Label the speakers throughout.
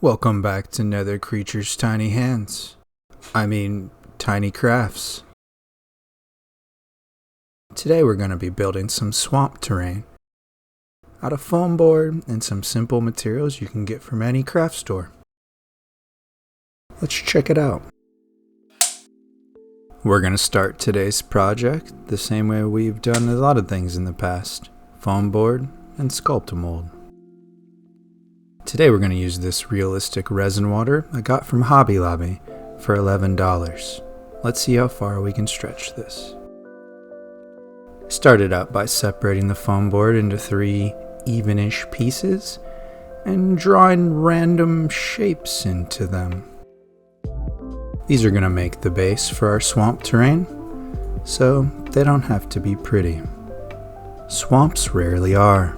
Speaker 1: Welcome back to Nether Creature's Tiny Hands. Tiny Crafts. Today we're going to be building some swamp terrain out of foam board and some simple materials you can get from any craft store. Let's check it out. We're going to start today's project the same way we've done a lot of things in the past: foam board and sculpt mold. Today we're going to use this realistic resin water I got from Hobby Lobby for $11. Let's see how far we can stretch this. Started out by separating the foam board into 3 even-ish pieces and drawing random shapes into them. These are going to make the base for our swamp terrain, so they don't have to be pretty. Swamps rarely are.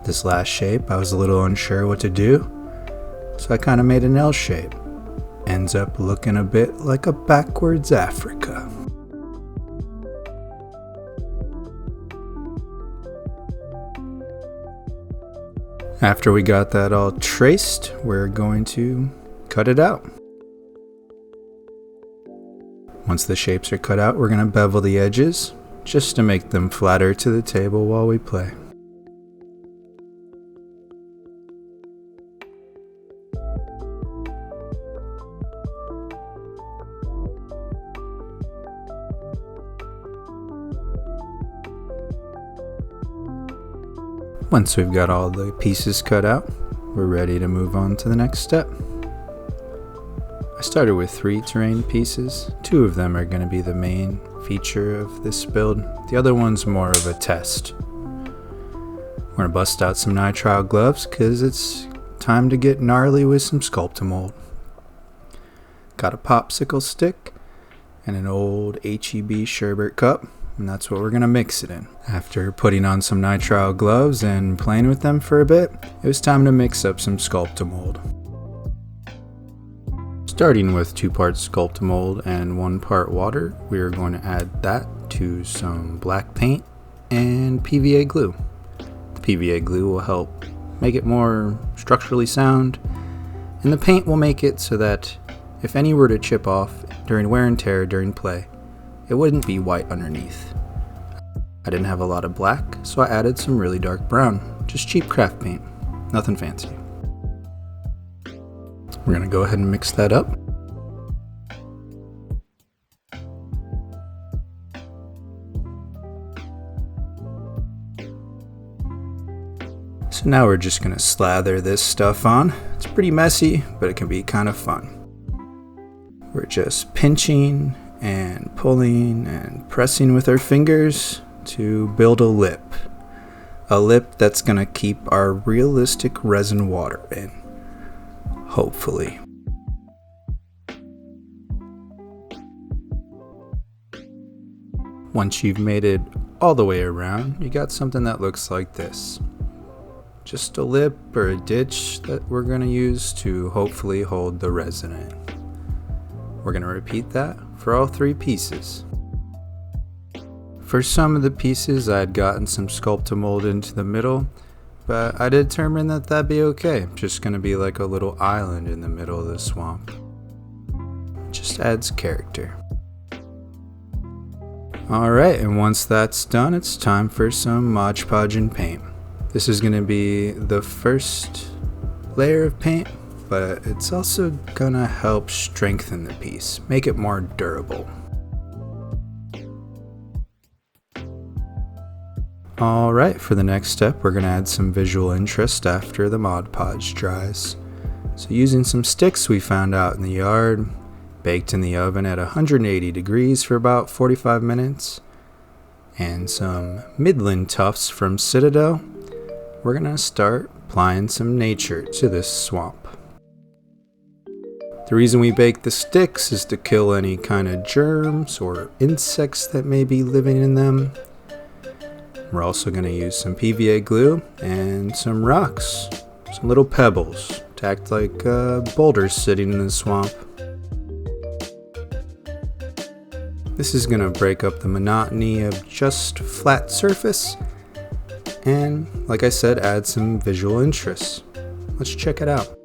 Speaker 1: This last shape I was a little unsure what to do, so I kind of made an L shape. Ends up looking a bit like a backwards Africa. After we got that all traced, we're going to cut it out. Once the shapes are cut out, we're going to bevel the edges just to make them flatter to the table while we play. Once we've got all the pieces cut out, we're ready to move on to the next step. I started with 3 terrain pieces. 2 of them are going to be the main feature of this build. The other one's more of a test. We're going to bust out some nitrile gloves because it's time to get gnarly with some sculpt mold. Got a popsicle stick and an old HEB sherbet cup, and that's what we're going to mix it in. After putting on some nitrile gloves and playing with them for a bit, it was time to mix up some sculpt mold. Starting with 2 parts sculpt mold and 1 part water, we are going to add that to some black paint and PVA glue. The PVA glue will help make it more structurally sound, and the paint will make it so that if any were to chip off during wear and tear during play, it wouldn't be white underneath. I didn't have a lot of black, so I added some really dark brown, just cheap craft paint, nothing fancy. We're going to go ahead and mix that up. So now we're just going to slather this stuff on. It's pretty messy, but it can be kind of fun. We're just pinching and pulling and pressing with our fingers to build a lip. A lip that's going to keep our realistic resin water in. Hopefully. Once you've made it all the way around, you got something that looks like this. Just a lip or a ditch that we're going to use to hopefully hold the resin in. We're going to repeat that for all 3 pieces. For some of the pieces I had gotten some sculpt mold into the middle, but I determined that that'd be okay. Just going to be like a little island in the middle of the swamp. Just adds character. Alright, and once that's done, it's time for some Mod Podge and paint. This is going to be the first layer of paint, but it's also going to help strengthen the piece, make it more durable. Alright, for the next step, we're going to add some visual interest after the Mod Podge dries. So using some sticks we found out in the yard, baked in the oven at 180 degrees for about 45 minutes, and some Midland tufts from Citadel, we're going to start applying some nature to this swamp. The reason we bake the sticks is to kill any kind of germs or insects that may be living in them. We're also going to use some PVA glue and some rocks, some little pebbles to act like boulders sitting in the swamp. This is going to break up the monotony of just flat surface and, like I said, add some visual interest. let's check it out.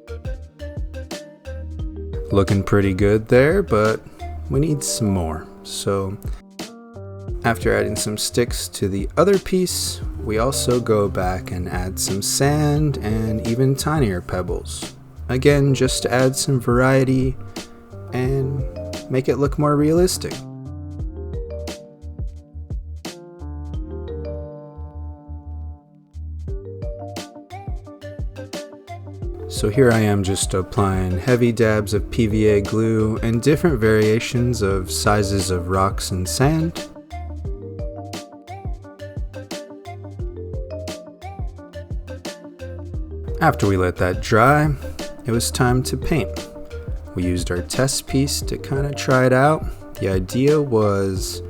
Speaker 1: Looking pretty good there, but we need some more. So after adding some sticks to the other piece, we also go back and add some sand and even tinier pebbles. Again, just to add some variety and make it look more realistic. So here I am just applying heavy dabs of PVA glue and different variations of sizes of rocks and sand. After we let that dry, it was time to paint. We used our test piece to kind of try it out. The idea was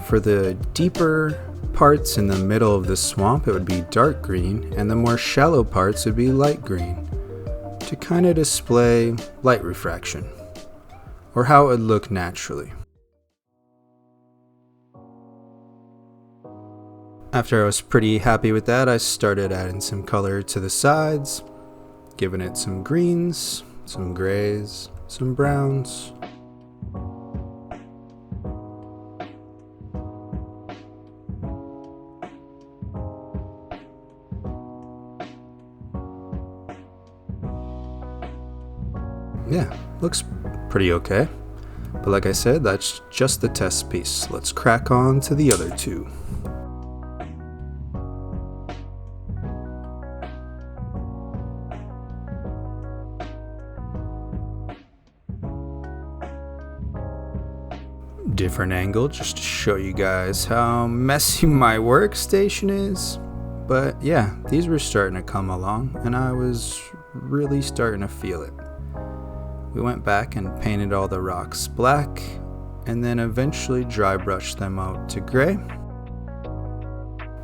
Speaker 1: for the deeper parts in the middle of the swamp, it would be dark green, and the more shallow parts would be light green, to kind of display light refraction, or how it would look naturally. After I was pretty happy with that, I started adding some color to the sides, giving it some greens, some grays, some browns. Yeah, looks pretty okay. But like I said, that's just the test piece. Let's crack on to the other two. Different angle just to show you guys how messy my workstation is. But yeah, these were starting to come along and I was really starting to feel it. We went back and painted all the rocks black and then eventually dry brushed them out to gray.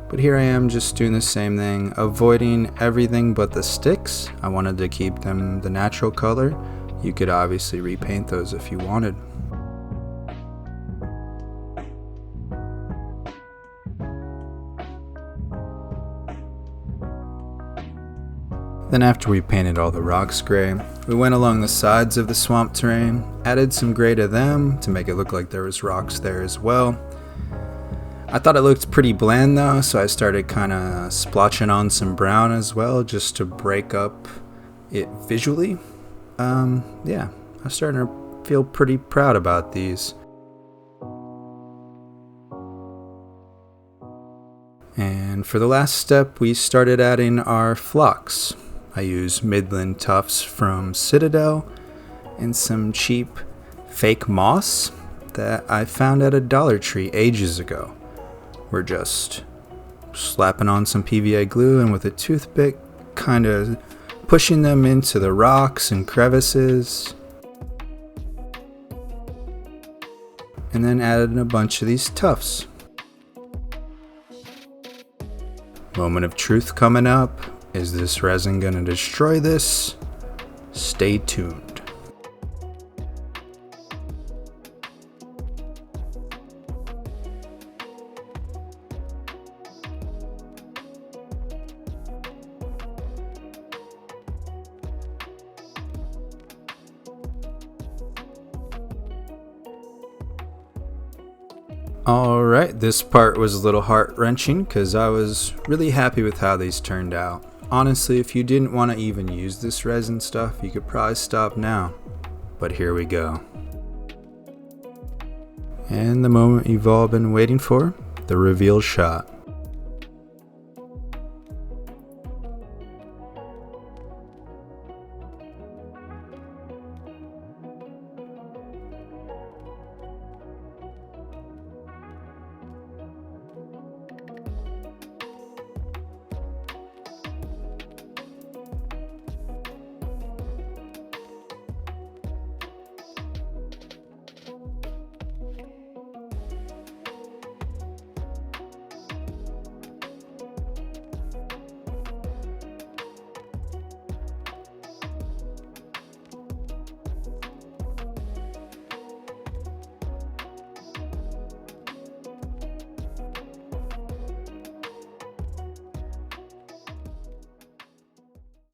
Speaker 1: But here I am just doing the same thing, avoiding everything but the sticks. I wanted to keep them the natural color. You could obviously repaint those if you wanted. Then after we painted all the rocks gray, we went along the sides of the swamp terrain, added some gray to them to make it look like there was rocks there as well. I thought it looked pretty bland though, so I started kind of splotching on some brown as well just to break up it visually. Yeah, I'm starting to feel pretty proud about these. And for the last step, we started adding our flocks. I use Midland tufts from Citadel and some cheap fake moss that I found at a Dollar Tree ages ago. We're just slapping on some PVA glue and with a toothpick kind of pushing them into the rocks and crevices. And then added a bunch of these tufts. Moment of truth coming up. Is this resin gonna destroy this? Stay tuned. Alright, this part was a little heart-wrenching because I was really happy with how these turned out. Honestly, if you didn't want to even use this resin stuff, you could probably stop now. But here we go. And the moment you've all been waiting for, the reveal shot.